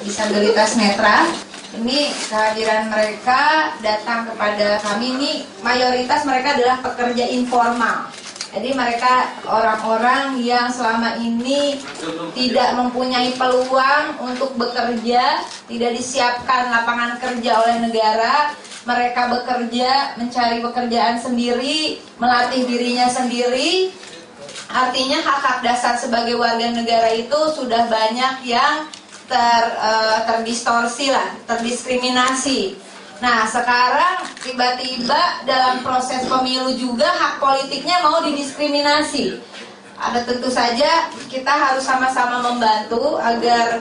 disabilitas netra. Ini kehadiran mereka datang kepada kami, ini mayoritas mereka adalah pekerja informal. Jadi mereka orang-orang yang selama ini tidak mempunyai peluang untuk bekerja, tidak disiapkan lapangan kerja oleh negara. Mereka bekerja, mencari pekerjaan sendiri, melatih dirinya sendiri. Artinya hak-hak dasar sebagai warga negara itu sudah banyak yang terdistorsi lah, terdiskriminasi. Nah, sekarang tiba-tiba dalam proses pemilu juga hak politiknya mau didiskriminasi. Ada tentu saja kita harus sama-sama membantu agar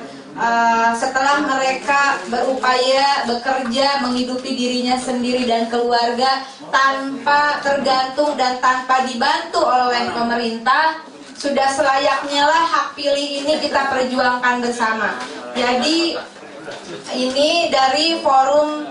setelah mereka berupaya bekerja menghidupi dirinya sendiri dan keluarga tanpa tergantung dan tanpa dibantu oleh pemerintah, sudah selayaknya lah hak pilih ini kita perjuangkan bersama. Jadi ini dari forum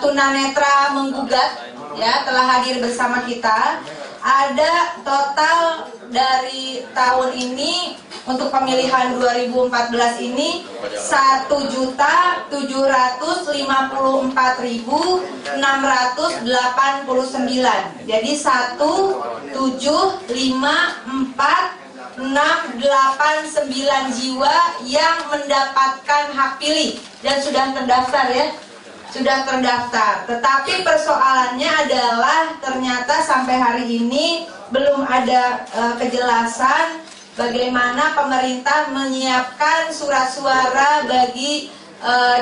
tunanetra menggugat ya telah hadir bersama kita. Ada total dari tahun ini untuk pemilihan 2014 ini 1.254.689. Jadi 1754689 jiwa yang mendapatkan hak pilih dan sudah terdaftar ya. Sudah terdaftar, tetapi persoalannya adalah ternyata sampai hari ini belum ada kejelasan bagaimana pemerintah menyiapkan surat suara bagi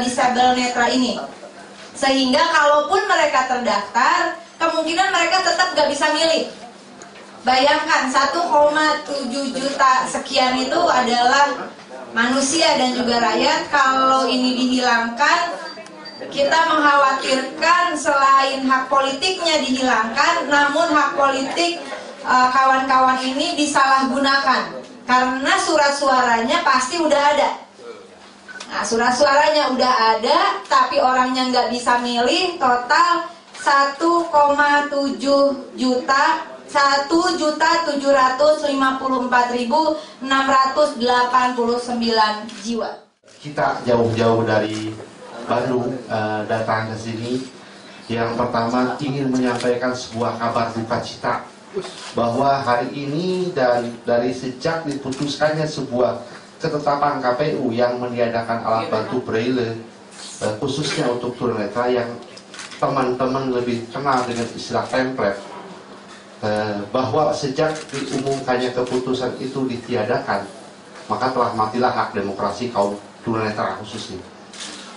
disabel netra ini. Sehingga kalaupun mereka terdaftar, kemungkinan mereka tetap gak bisa milih. Bayangkan 1,7 juta sekian itu adalah manusia dan juga rakyat. Kalau ini dihilangkan, kita mengkhawatirkan selain hak politiknya dihilangkan, namun hak politik kawan-kawan ini disalahgunakan karena surat suaranya pasti udah ada. Nah, surat suaranya udah ada, tapi orangnya nggak bisa milih. Total 1,7 juta 1.754.689 jiwa. Kita jauh-jauh dari Bandung datang ke sini. Yang pertama ingin menyampaikan sebuah kabar duka cita bahwa hari ini dan dari sejak diputuskannya sebuah ketetapan KPU yang meniadakan alat bantu braille khususnya untuk tunanetra yang teman-teman lebih kenal dengan istilah template, bahwa sejak diumumkannya keputusan itu ditiadakan, maka telah matilah hak demokrasi kaum tunanetra khususnya.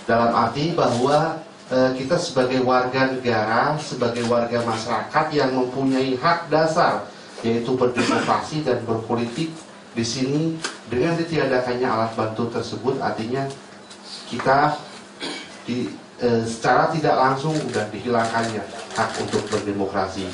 Dalam arti bahwa kita sebagai warga negara, sebagai warga masyarakat yang mempunyai hak dasar, yaitu berdemokrasi dan berpolitik, di sini dengan ditiadakannya alat bantu tersebut, artinya kita secara tidak langsung sudah dihilangkannya hak untuk berdemokrasi.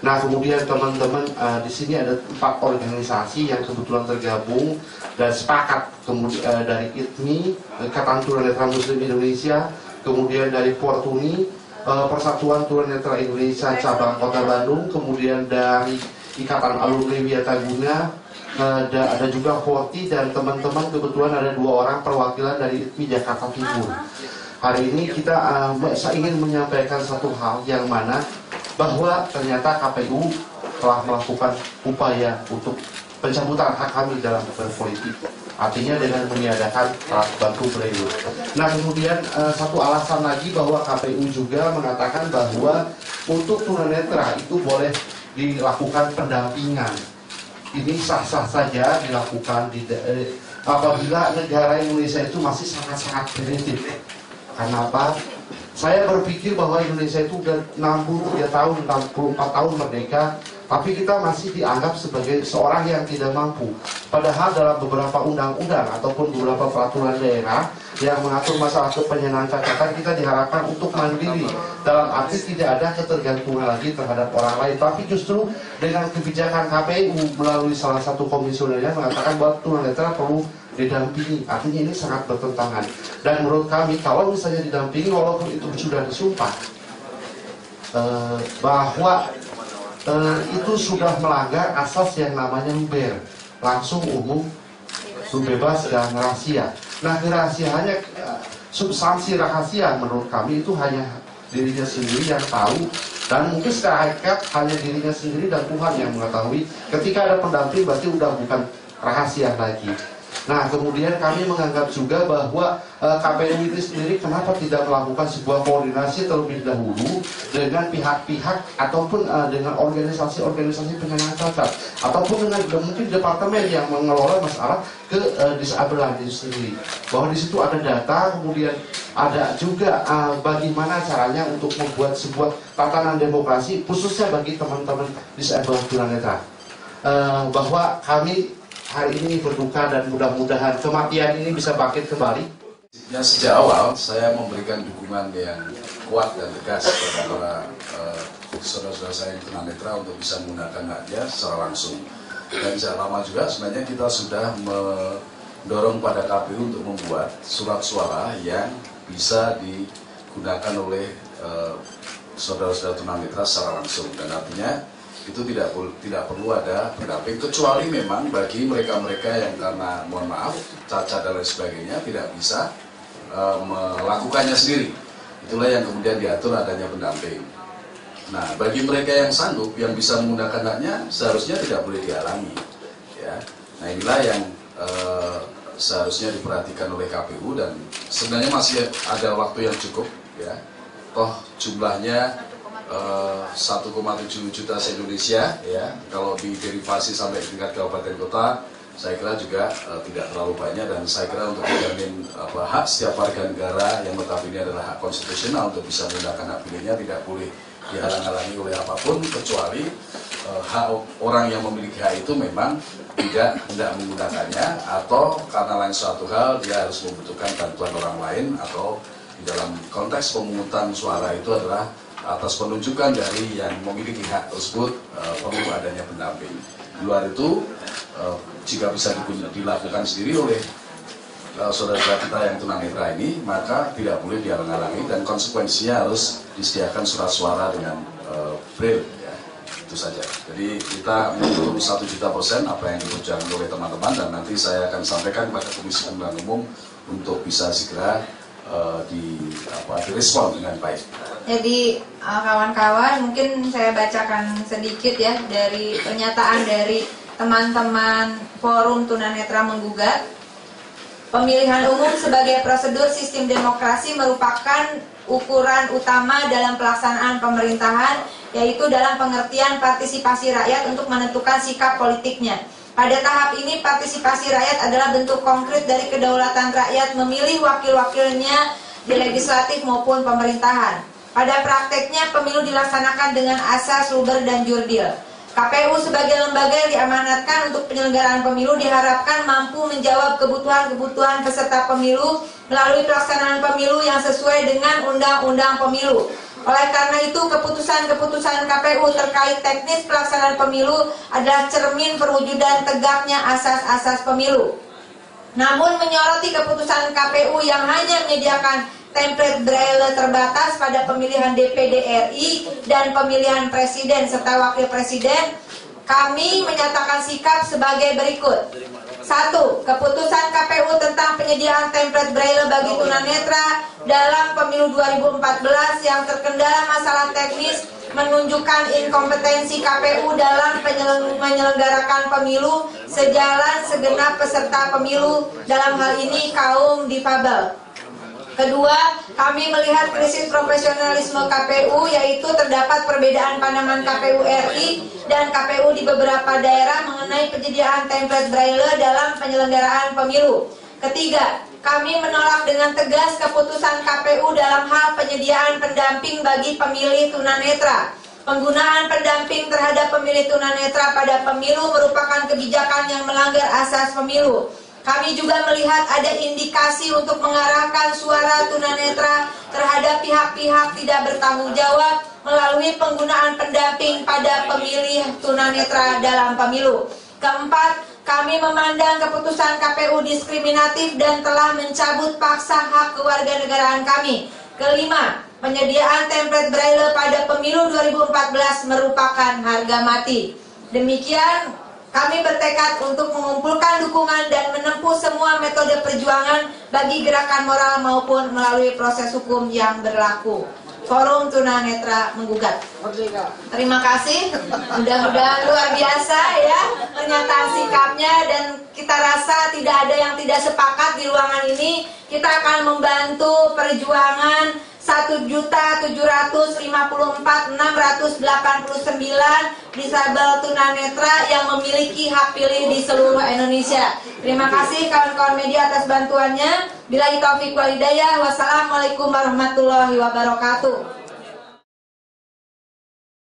Nah, kemudian teman-teman di sini ada 4 organisasi yang kebetulan tergabung dan sepakat, kemudian dari ITMI, Ikatan Tunanetra Muslim Indonesia, kemudian dari Fortuni, Persatuan Tunanetra Indonesia cabang Kota Bandung, kemudian dari Ikatan Alumni Wiataguna, ada juga Forti, dan teman-teman kebetulan ada 2 orang perwakilan dari ITMI Jakarta Timur. Hari ini kita ingin menyampaikan satu hal yang mana bahwa ternyata KPU telah melakukan upaya untuk pencabutan hak kami dalam berpolitik, artinya dengan meniadakan alat bantu braille. Nah, kemudian satu alasan lagi bahwa KPU juga mengatakan bahwa untuk tunanetra itu boleh dilakukan pendampingan. Ini sah-sah saja dilakukan apabila negara Indonesia itu masih sangat-sangat primitif. Karena apa? Saya berpikir bahwa Indonesia itu sudah 63 tahun, 64 tahun merdeka, tapi kita masih dianggap sebagai seorang yang tidak mampu. Padahal dalam beberapa undang-undang ataupun beberapa peraturan daerah yang mengatur masalah kepenyanaan catatan, kita diharapkan untuk mandiri. Dalam arti tidak ada ketergantungan lagi terhadap orang lain. Tapi justru dengan kebijakan KPU melalui salah satu komisionernya mengatakan bahwa tunanetra perlu didampingi. Artinya ini sangat bertentangan. Dan menurut kami, kalau misalnya didampingi walaupun itu sudah disumpah, bahwa itu sudah melanggar asas yang namanya MBER, langsung umum bebas dan rahasia. Nah, kerahasiaannya, substansi rahasia menurut kami itu hanya dirinya sendiri yang tahu, dan mungkin secara hakikat hanya dirinya sendiri dan Tuhan yang mengetahui. Ketika ada pendamping berarti udah bukan rahasia lagi. Nah, kemudian kami menganggap juga bahwa KPU itu sendiri kenapa tidak melakukan sebuah koordinasi terlebih dahulu dengan pihak-pihak ataupun dengan organisasi-organisasi penyandang cacat, ataupun dengan mungkin departemen yang mengelola masalah disabilitas itu sendiri. Bahwa di situ ada data, kemudian ada juga bagaimana caranya untuk membuat sebuah tatanan demokrasi khususnya bagi teman-teman disabilitas tunanetra. Bahwa kami hari ini berduka dan mudah-mudahan kematian ini bisa bangkit kembali. Ya, sejak awal saya memberikan dukungan yang kuat dan tegas kepada para saudara-saudara saya yang tunanetra untuk bisa menggunakan haknya secara langsung. Dan sejak lama juga sebenarnya kita sudah mendorong pada KPU untuk membuat surat suara yang bisa digunakan oleh saudara-saudara tunanetra secara langsung, dan artinya itu tidak perlu ada pendamping, kecuali memang bagi mereka-mereka yang karena mohon maaf cacat dan lain sebagainya tidak bisa melakukannya sendiri. Itulah yang kemudian diatur adanya pendamping. Nah, bagi mereka yang sanggup, yang bisa menggunakan haknya, seharusnya tidak boleh dihalangi. Ya. Nah, inilah yang seharusnya diperhatikan oleh KPU, dan sebenarnya masih ada waktu yang cukup. Ya. Toh jumlahnya 1,7 juta se-Indonesia, ya. Kalau diderivasi sampai tingkat kabupaten kota, saya kira juga tidak terlalu banyak, dan saya kira untuk menjamin hak setiap warga negara yang notabene adalah hak konstitusional untuk bisa menggunakan hak pilihnya tidak boleh dihalang-halangi oleh apapun, kecuali hak orang yang memiliki hak itu memang tidak hendak menggunakannya, atau karena lain suatu hal dia harus membutuhkan bantuan orang lain, atau di dalam konteks pemungutan suara itu adalah atas penunjukan dari yang memiliki hak tersebut perlu adanya pendamping. Di luar itu, jika bisa dilakukan sendiri oleh saudara kita yang tunanetra ini, maka tidak boleh dihalang-halangi, dan konsekuensinya harus disediakan surat suara dengan braille. Ya. Itu saja. Jadi kita menurut 1.000.000% apa yang diperjuangkan oleh teman-teman, dan nanti saya akan sampaikan kepada Komisi Pemilihan Umum untuk bisa segera direspon dengan baik. Jadi kawan-kawan, mungkin saya bacakan sedikit ya dari pernyataan dari teman-teman Forum Tunanetra Menggugat. Pemilihan umum sebagai prosedur sistem demokrasi merupakan ukuran utama dalam pelaksanaan pemerintahan, yaitu dalam pengertian partisipasi rakyat untuk menentukan sikap politiknya. Pada tahap ini, partisipasi rakyat adalah bentuk konkret dari kedaulatan rakyat memilih wakil-wakilnya di legislatif maupun pemerintahan. Pada prakteknya, pemilu dilaksanakan dengan asas, luber, dan jurdil. KPU sebagai lembaga yang diamanatkan untuk penyelenggaraan pemilu diharapkan mampu menjawab kebutuhan-kebutuhan peserta pemilu melalui pelaksanaan pemilu yang sesuai dengan Undang-Undang Pemilu. Oleh karena itu, keputusan-keputusan KPU terkait teknis pelaksanaan pemilu adalah cermin perwujudan tegaknya asas-asas pemilu. Namun, menyoroti keputusan KPU yang hanya menyediakan template braille terbatas pada pemilihan DPD RI dan pemilihan presiden serta wakil presiden, kami menyatakan sikap sebagai berikut. 1. Keputusan KPU tentang penyediaan template braille bagi tunanetra dalam pemilu 2014 yang terkendala masalah teknis menunjukkan inkompetensi KPU dalam menyelenggarakan pemilu sejalan segenap peserta pemilu, dalam hal ini kaum difabel. Kedua, kami melihat krisis profesionalisme KPU, yaitu terdapat perbedaan pandangan KPU RI dan KPU di beberapa daerah mengenai penyediaan template braille dalam penyelenggaraan pemilu. Ketiga, kami menolak dengan tegas keputusan KPU dalam hal penyediaan pendamping bagi pemilih tunanetra. Penggunaan pendamping terhadap pemilih tunanetra pada pemilu merupakan kebijakan yang melanggar asas pemilu. Kami juga melihat ada indikasi untuk mengarahkan suara tunanetra terhadap pihak-pihak tidak bertanggung jawab melalui penggunaan pendamping pada pemilih tunanetra dalam pemilu. Keempat, kami memandang keputusan KPU diskriminatif dan telah mencabut paksa hak kewarganegaraan kami. Kelima, penyediaan template braille pada pemilu 2014 merupakan harga mati. Demikian Kami bertekad untuk mengumpulkan dukungan dan menempuh semua metode perjuangan bagi gerakan moral maupun melalui proses hukum yang berlaku. Forum Tunanetra menggugat. Terima kasih. Mudah-mudahan luar biasa ya pernyataan sikapnya, dan kita rasa tidak ada yang tidak sepakat di ruangan ini. Kita akan membantu perjuangan 1.754.689 disabel tunanetra yang memiliki hak pilih di seluruh Indonesia. Terima kasih kawan-kawan media atas bantuannya. Billahi taufiq wal hidayah. Wassalamualaikum warahmatullahi wabarakatuh.